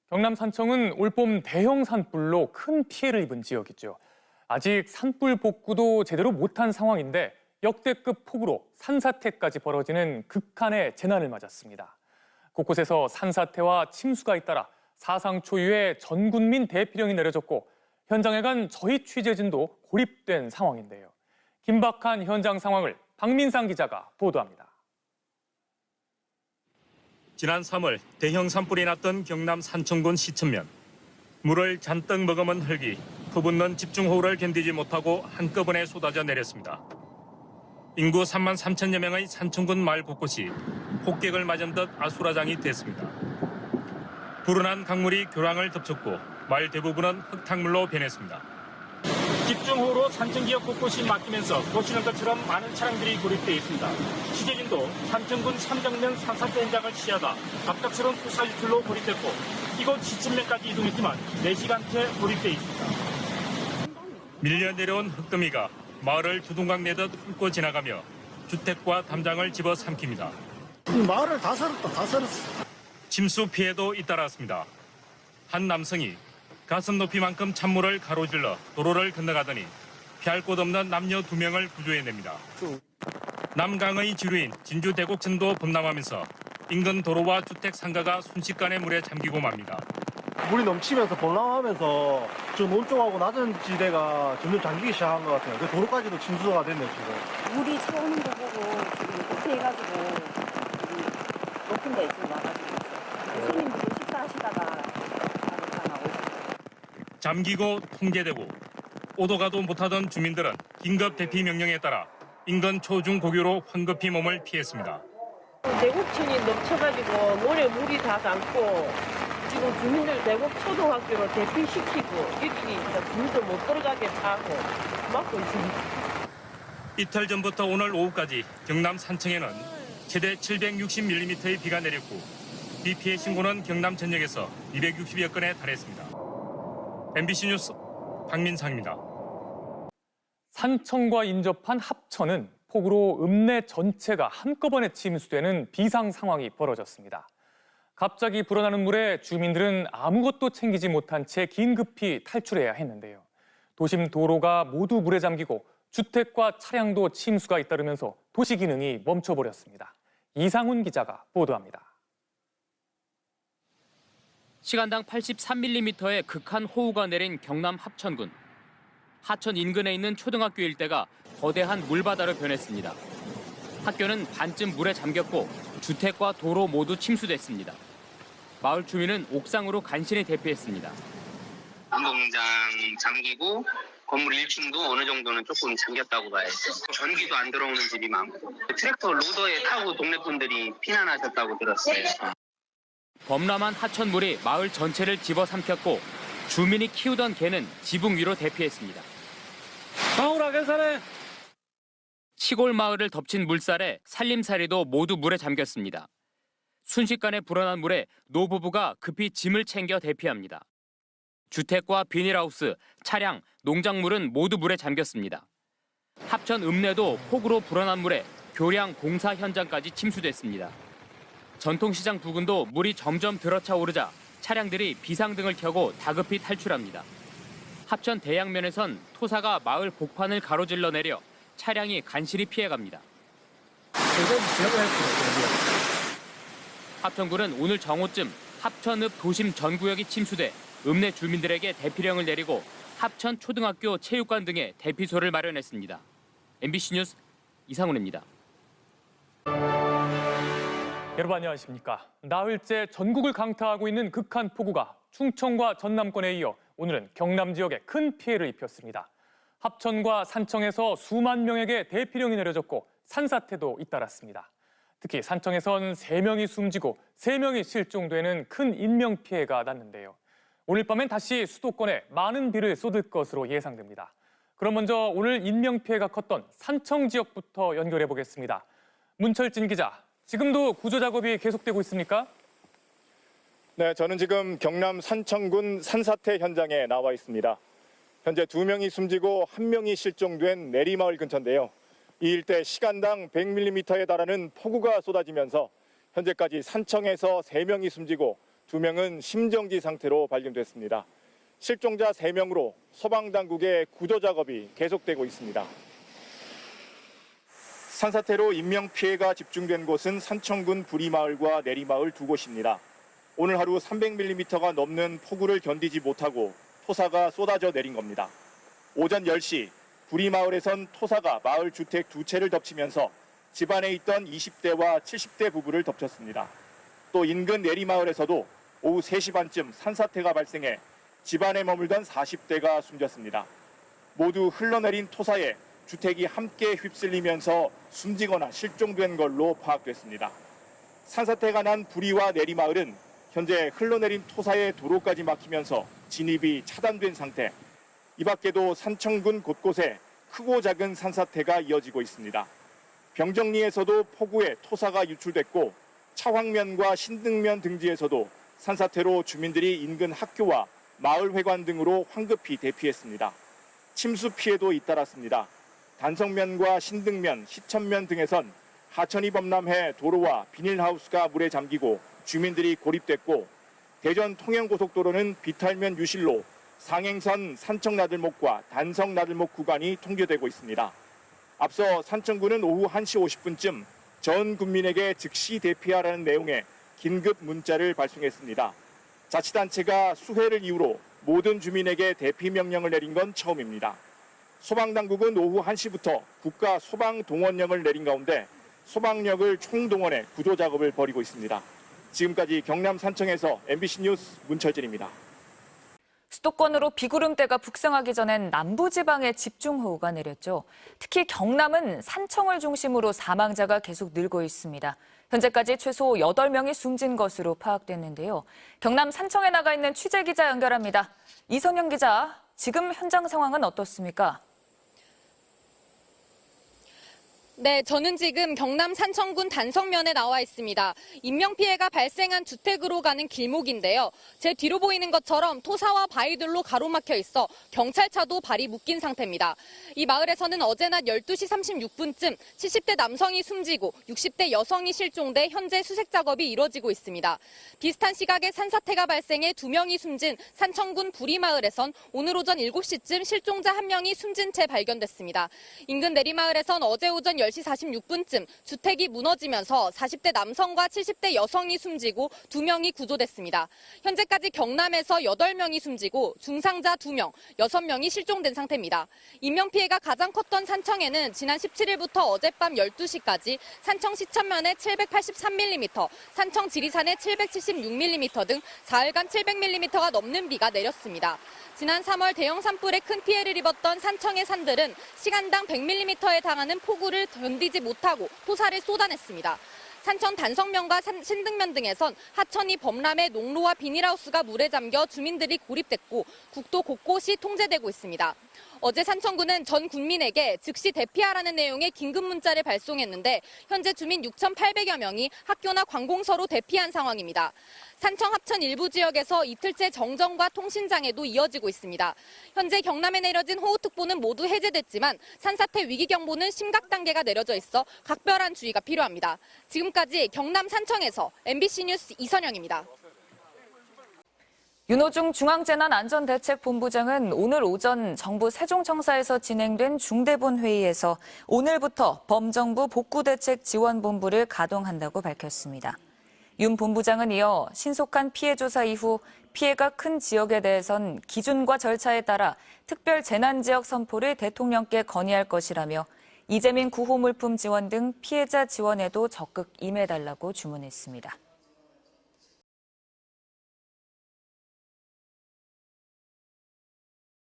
경남 산청은 올봄 대형 산불로 큰 피해를 입은 지역이죠. 아직 산불 복구도 제대로 못한 상황인데 역대급 폭우로 산사태까지 벌어지는 극한의 재난을 맞았습니다. 곳곳에서 산사태와 침수가 잇따라 사상 초유의 전 국민 대피령이 내려졌고 현장에 간 저희 취재진도 고립된 상황인데요. 긴박한 현장 상황을 박민상 기자가 보도합니다. 지난 3월 대형 산불이 났던 경남 산청군 시천면. 물을 잔뜩 머금은 흙이 퍼붓는 집중호우를 견디지 못하고 한꺼번에 쏟아져 내렸습니다. 인구 3만 3천여 명의 산청군 마을 곳곳이 폭격을 맞은 듯 아수라장이 됐습니다. 불어난 강물이 교량을 덮쳤고 마을 대부분은 흙탕물로 변했습니다. 집중호우로 산청 지역 곳곳이 막히면서 보시는 것처럼 많은 차량들이 고립되어 있습니다. 취재진도 산청군 삼정면 산사태 현장을 취하다 갑작스러운 투사 유출로 고립됐고 이곳 시천면까지 이동했지만 4시간째 고립되어 있습니다. 밀려 내려온 흙더미가 마을을 두둥강 내듯 훑고 지나가며 주택과 담장을 집어삼킵니다. 마을을 다 썰었어. 침수 피해도 잇따랐습니다. 한 남성이 가슴 높이만큼 찬물을 가로질러 도로를 건너가더니 피할 곳 없는 남녀 2명을 구조해냅니다. 남강의 지류인 진주 대곡천도 범람하면서 인근 도로와 주택 상가가 순식간에 물에 잠기고 맙니다. 물이 넘치면서 범람하면서 저 논쪽하고 낮은 지대가 점점 잠기기 시작한 것 같아요. 그 도로까지도 침수가 됐네요, 지금. 물이 차오는 거 보고 지금 급해가지고 여기 높은 데 지금 와가지고 손님들이 식사하시다가 바로 나오고 있어요. 잠기고 통제되고 오도 가도 못하던 주민들은 긴급 대피 명령에 따라 인근 초중고교로 황급히 몸을 피했습니다. 대곡천이 넘쳐가지고 모래 물이 다 담고 지금 주민들 대곡 초등학교로 대피시키고 여기 주민들 못 들어가게 하고 막고 있습니다. 이틀 전부터 오늘 오후까지 경남 산청에는 최대 760mm의 비가 내렸고 비 피해 신고는 경남 전역에서 260여 건에 달했습니다. MBC 뉴스 박민상입니다. 산청과 인접한 합천은 폭우로 읍내 전체가 한꺼번에 침수되는 비상 상황이 벌어졌습니다. 갑자기 불어나는 물에 주민들은 아무것도 챙기지 못한 채 긴급히 탈출해야 했는데요. 도심 도로가 모두 물에 잠기고 주택과 차량도 침수가 잇따르면서 도시 기능이 멈춰버렸습니다. 이상훈 기자가 보도합니다. 시간당 83mm의 극한 호우가 내린 경남 합천군. 하천 인근에 있는 초등학교 일대가 거대한 물바다로 변했습니다. 학교는 반쯤 물에 잠겼고 주택과 도로 모두 침수됐습니다. 마을 주민은 옥상으로 간신히 대피했습니다. 운동장 잠기고 건물 1층도 어느 정도는 조금 잠겼다고 봐야죠. 전기도 안 들어오는 집이 많고 트랙터 로더에 타고 동네 분들이 피난하셨다고 들었어요. 범람한 하천물이 마을 전체를 집어삼켰고 주민이 키우던 개는 지붕 위로 대피했습니다. 마을아 괜찮아. 시골 마을을 덮친 물살에 살림살이도 모두 물에 잠겼습니다. 순식간에 불어난 물에 노부부가 급히 짐을 챙겨 대피합니다. 주택과 비닐하우스, 차량, 농작물은 모두 물에 잠겼습니다. 합천 읍내도 폭우로 불어난 물에 교량 공사 현장까지 침수됐습니다. 전통시장 부근도 물이 점점 들어차 오르자 차량들이 비상등을 켜고 다급히 탈출합니다. 합천 대양면에선 토사가 마을 복판을 가로질러 내려 차량이 간신히 피해갑니다. 합천군은 오늘 정오쯤 합천읍 도심 전 구역이 침수돼 읍내 주민들에게 대피령을 내리고 합천 초등학교 체육관 등에 대피소를 마련했습니다. MBC 뉴스 이상훈입니다. 여러분 안녕하십니까. 나흘째 전국을 강타하고 있는 극한 폭우가 충청과 전남권에 이어 오늘은 경남 지역에 큰 피해를 입혔습니다. 합천과 산청에서 수만 명에게 대피령이 내려졌고 산사태도 잇따랐습니다. 특히 산청에선 3명이 숨지고 3명이 실종되는 큰 인명피해가 났는데요. 오늘 밤엔 다시 수도권에 많은 비를 쏟을 것으로 예상됩니다. 그럼 먼저 오늘 인명피해가 컸던 산청 지역부터 연결해 보겠습니다. 문철진 기자, 지금도 구조 작업이 계속되고 있습니까? 네, 저는 지금 경남 산청군 산사태 현장에 나와 있습니다. 현재 2명이 숨지고 1명이 실종된 내리마을 근처인데요. 이 일대 시간당 100mm에 달하는 폭우가 쏟아지면서 현재까지 산청에서 3명이 숨지고 2명은 심정지 상태로 발견됐습니다. 실종자 3명으로 소방당국의 구조 작업이 계속되고 있습니다. 산사태로 인명피해가 집중된 곳은 산청군 부리마을과 내리마을 두 곳입니다. 오늘 하루 300mm가 넘는 폭우를 견디지 못하고 토사가 쏟아져 내린 겁니다. 오전 10시 부리마을에선 토사가 마을 주택 2채를 덮치면서 집안에 있던 20대와 70대 부부를 덮쳤습니다. 또 인근 내리마을에서도 오후 3시 반쯤 산사태가 발생해 집안에 머물던 40대가 숨졌습니다. 모두 흘러내린 토사에 주택이 함께 휩쓸리면서 숨지거나 실종된 걸로 파악됐습니다. 산사태가 난 부리와 내리마을은 현재 흘러내린 토사에 도로까지 막히면서 진입이 차단된 상태. 이 밖에도 산청군 곳곳에 크고 작은 산사태가 이어지고 있습니다. 병정리에서도 폭우에 토사가 유출됐고 차황면과 신등면 등지에서도 산사태로 주민들이 인근 학교와 마을회관 등으로 황급히 대피했습니다. 침수 피해도 잇따랐습니다. 단성면과 신등면, 시천면 등에선 하천이 범람해 도로와 비닐하우스가 물에 잠기고 주민들이 고립됐고 대전 통영고속도로는 비탈면 유실로 상행선 산청나들목과 단성나들목 구간이 통제되고 있습니다. 앞서 산청군은 오후 1시 50분쯤 전 국민에게 즉시 대피하라는 내용의 긴급 문자를 발송했습니다. 자치단체가 수해를 이유로 모든 주민에게 대피 명령을 내린 건 처음입니다. 소방당국은 오후 1시부터 국가 소방동원령을 내린 가운데 소방력을 총동원해 구조 작업을 벌이고 있습니다. 지금까지 경남 산청에서 MBC 뉴스 문철진입니다. 수도권으로 비구름대가 북상하기 전엔 남부지방에 집중호우가 내렸죠. 특히 경남은 산청을 중심으로 사망자가 계속 늘고 있습니다. 현재까지 최소 8명이 숨진 것으로 파악됐는데요. 경남 산청에 나가 있는 취재기자 연결합니다. 이선영 기자, 지금 현장 상황은 어떻습니까? 네, 저는 지금 경남 산청군 단성면에 나와 있습니다. 인명피해가 발생한 주택으로 가는 길목인데요. 제 뒤로 보이는 것처럼 토사와 바위들로 가로막혀 있어 경찰차도 발이 묶인 상태입니다. 이 마을에서는 어제 낮 12시 36분쯤 70대 남성이 숨지고 60대 여성이 실종돼 현재 수색 작업이 이뤄지고 있습니다. 비슷한 시각에 산사태가 발생해 2명이 숨진 산청군 부리마을에선 오늘 오전 7시쯤 실종자 1명이 숨진 채 발견됐습니다. 인근 내리마을에선 어제 오전 10시 46분쯤 주택이 무너지면서 40대 남성과 70대 여성이 숨지고 2명이 구조됐습니다. 현재까지 경남에서 8명이 숨지고 중상자 2명, 6명이 실종된 상태입니다. 인명피해가 가장 컸던 산청에는 지난 17일부터 어젯밤 12시까지 산청 시천면에 783mm, 산청 지리산에 776mm 등 4일간 700mm가 넘는 비가 내렸습니다. 지난 3월 대형 산불에 큰 피해를 입었던 산청의 산들은 시간당 100mm에 달하는 폭우를 견디지 못하고 토사를 쏟아냈습니다. 산천 단성면과 신등면 등에선 하천이 범람해 농로와 비닐하우스가 물에 잠겨 주민들이 고립됐고 국도 곳곳이 통제되고 있습니다. 어제 산청군은 전 국민에게 즉시 대피하라는 내용의 긴급 문자를 발송했는데 현재 주민 6,800여 명이 학교나 관공서로 대피한 상황입니다. 산청 합천 일부 지역에서 이틀째 정전과 통신장애도 이어지고 있습니다. 현재 경남에 내려진 호우특보는 모두 해제됐지만 산사태 위기경보는 심각 단계가 내려져 있어 각별한 주의가 필요합니다. 지금까지 경남 산청에서 MBC 뉴스 이선영입니다. 윤호중 중앙재난안전대책본부장은 오늘 오전 정부 세종청사에서 진행된 중대본 회의에서 오늘부터 범정부 복구대책지원본부를 가동한다고 밝혔습니다. 윤 본부장은 이어 신속한 피해 조사 이후 피해가 큰 지역에 대해선 기준과 절차에 따라 특별 재난지역 선포를 대통령께 건의할 것이라며 이재민 구호물품 지원 등 피해자 지원에도 적극 임해달라고 주문했습니다.